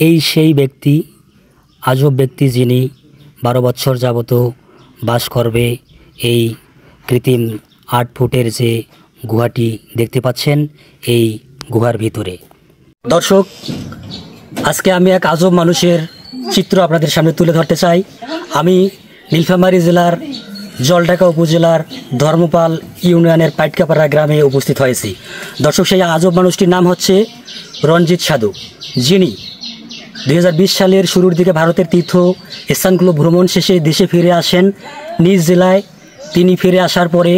এই সেই ব্যক্তি, আজব ব্যক্তি যিনি 12 বছর যাবত বাস করবে এই কৃত্রিম 8 ফুটের যে গুহাটি দেখতে পাচ্ছেন এই গুহার ভিতরে। দর্শক, আজকে আমি এক আজব মানুষের চিত্র আপনাদের সামনে তুলে ধরতে চাই। আমি নীলফামারী জেলার জলঢাকা উপজেলার ধর্মপাল ইউনিয়নের পাইটকাপাড়া গ্রামে উপস্থিত হয়েছি। দর্শক, সেই আজব মানুষটির নাম হচ্ছে রঞ্জিত সাধু, যিনি 2020 সালের শুরুর দিকে ভারতের তীর্থ স্থানগুলো ভ্রমণ শেষে দেশে ফিরে আসেন। নিজ জেলায় তিনি ফিরে আসার পরে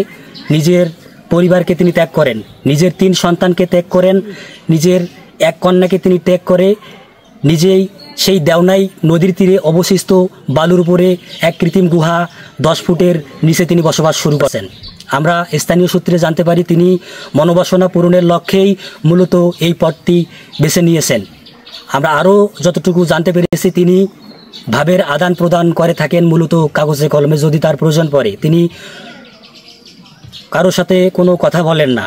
নিজের পরিবারকে তিনি ত্যাগ করেন, নিজের 3 সন্তানকে ত্যাগ করেন, নিজের এক কন্যাকে তিনি ত্যাগ করে নিজেই সেই দেওনাই নদীর তীরে অবশিষ্ট বালুর উপরে এক কৃত্রিম গুহা 10 ফুটের নিচে তিনি বসবাস শুরু করেন। আমরা স্থানীয় সূত্রে জানতে পারি তিনি মনোবাসনা পূরণের লক্ষ্যেই মূলত এই পথটি বেছে নিয়েছেন। আমরা আরও যতটুকু জানতে পেরেছি তিনি ভাবের আদান প্রদান করে থাকেন মূলত কাগজে কলমে, যদি তার প্রয়োজন পড়ে তিনি কারোর সাথে কোনো কথা বলেন না।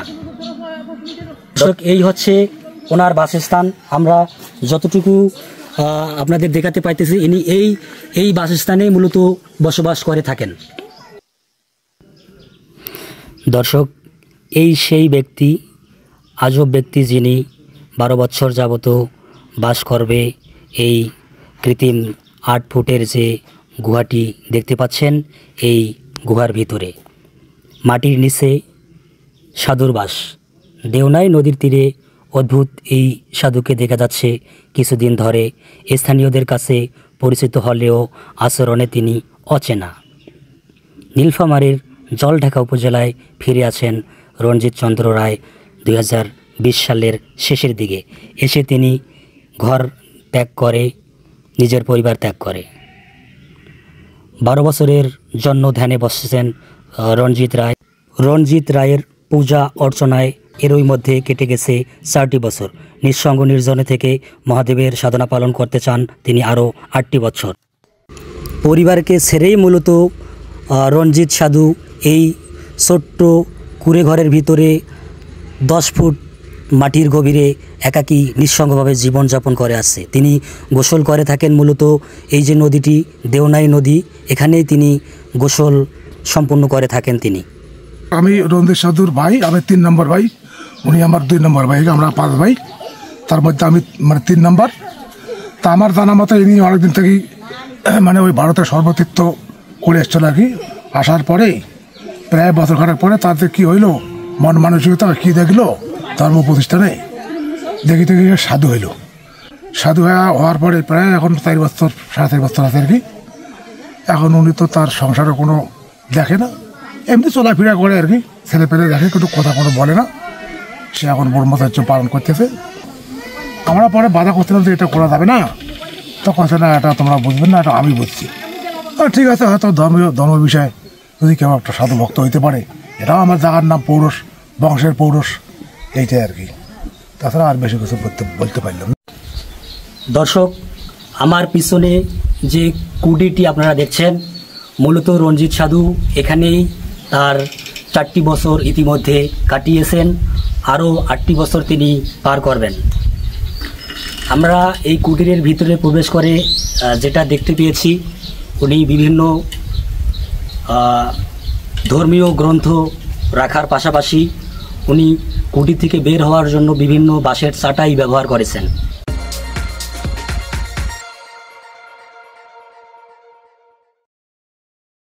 এই হচ্ছে ওনার বাসস্থান। আমরা যতটুকু আপনাদের দেখাতে পাইতেছি ইনি এই বাসস্থানে মূলত বসবাস করে থাকেন। দর্শক, এই সেই ব্যক্তি, আজব ব্যক্তি যিনি 12 বছর যাবত বাস করবে এই কৃত্রিম 8 ফুটের যে গুহাটি দেখতে পাচ্ছেন এই গুহার ভিতরে। মাটির নিচে সাধুর বাস। দেওনাই নদীর তীরে অদ্ভুত এই সাধুকে দেখা যাচ্ছে কিছুদিন ধরে। স্থানীয়দের কাছে পরিচিত হলেও আচরণে তিনি অচেনা। নীলফামারীর জলঢাকা উপজেলায় ফিরে আছেন রঞ্জিত চন্দ্র রায় 2020 সালের শেষের দিকে এসে তিনি ঘর ত্যাগ করে, নিজের পরিবার ত্যাগ করে। 12 বছরের জন্য ধ্যানে বসেছেন রঞ্জিত রায়ের পূজা অর্চনায় এরই মধ্যে কেটে গেছে 4টি বছর। নিঃসঙ্গ নির্জনে থেকে মহাদেবের সাধনা পালন করতে চান তিনি আরও 8টি বছর। পরিবারকে ছেড়েই মূলত রঞ্জিত সাধু এই ছোট্ট কুঁড়ে ঘরের ভিতরে 10 ফুট মাটির গভীরে একাকী নিঃসঙ্গভাবে জীবনযাপন করে আসছে। তিনি গোসল করে থাকেন মূলত এই যে নদীটি দেওনাই নদী, এখানেই তিনি গোসল সম্পন্ন করে থাকেন। তিনি আমি রঞ্জিত সাধুর ভাই, আমি 3 নম্বর ভাই, উনি আমার 2 নম্বর ভাই, আমরা 5 ভাই, তার মধ্যে আমি 3 নম্বর। তা আমার জানা মতো ইনি অনেকদিন থেকেই ওই ভারতের সর্বতীর্থ করে এসছিল আর কি। আসার পরে প্রায় বছর খানেক পরে তাদের কি হইলো, মন মানসিকতা কি দেখলো ধর্ম প্রতিষ্ঠানে দেখি সাধু হইল। সাধু হওয়ার পরে প্রায় এখন 4 বছর 4.5 বছর আছে আর কি। এখন উনি তো তার সংসারে কোনো দেখে না, এমনি চলাফেরা করে আর কি, ছেলে পেলে দেখে, কিন্তু কথা কোনো বলে না। সে এখন ব্রহ্মচর্য পালন করতেছে। আমরা পরে বাধা করছিলাম যে এটা করা যাবে না, তখন না এটা তোমরা বুঝবেন না, এটা আমি বুঝছি। ঠিক আছে, হয়তো ধর্ম বিষয়ে যদি কেউ একটা সাধু ভক্ত হইতে পারে, এটাও আমার জায়গার নাম পৌরুষ, বংশের পৌরুষ, এইটাই আর কি। তাছাড়া আর বেশি কিছু বলতে পারলাম না। দর্শক, আমার পিছনে যে কুডিটি আপনারা দেখছেন মূলত রঞ্জিত সাধু এখানেই তার 4টি বছর ইতিমধ্যে কাটিয়েছেন, আরও 8টি বছর তিনি পার করবেন। আমরা এই কুটিরের ভিতরে প্রবেশ করে যেটা দেখতে পেয়েছি, উনি বিভিন্ন ধর্মীয় গ্রন্থ রাখার পাশাপাশি উনি কুটির থেকে বের হওয়ার জন্য বিভিন্ন বাঁশের চাটাই ব্যবহার করেছেন।